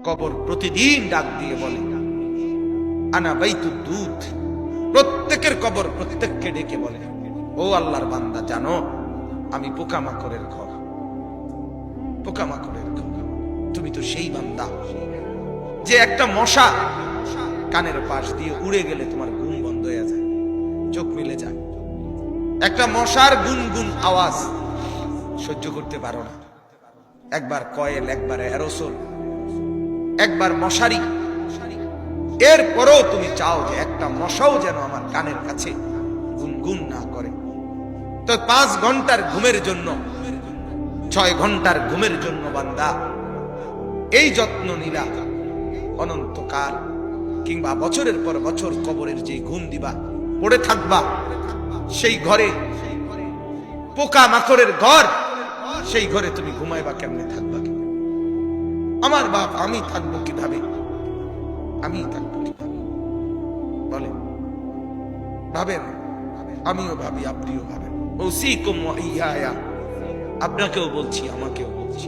কবর প্রতিদিন ডাক দিয়ে বলে আনা বাইতুদ দুধ। প্রত্যেকের কবর প্রত্যেককে ডেকে বলে, ও আল্লাহর বান্দা, জানো আমি পোকামাকড়ের ঘর, পোকামাকড়ের ঘর। তুমি তো সেই বান্দা যে একটা মশা কানের পাশ দিয়ে উড়ে গেলে তোমার ঘুম বন্ধ হয়ে যায়, চোখ মিলে যায়। একটা মশার গুনগুন আওয়াজ সহ্য করতে পারো না। একবার কয়েল, একবার অ্যারোসোল, একবার মশারি, এরপরও তুমি চাও যে একটা মশাও যেন আমার কানের কাছে গুনগুন না করে। তো 5 ঘন্টার ঘুমের জন্য, 6 ঘন্টার ঘুমের জন্য বান্দা এই যত্ন নিলা, অনন্তকাল কিংবা বছরের পর বছর কবরের যে ঘুম দিবা, পড়ে থাকবা সেই ঘরে, পোকা মাকড়ের ঘর, সেই ঘরে তুমি ঘুমাইবা কেমনে, থাকবা কেমনে? আমার বাপ, আমি থাকবো কিভাবে? আমি থাকবো কিভাবে বলেন? ভাবেন, আমিও ভাবি, আপনিও ভাবেন। ওসিকুম ওয়া ইয়া, আপনাকেও বলছি, আমাকেও বলছি।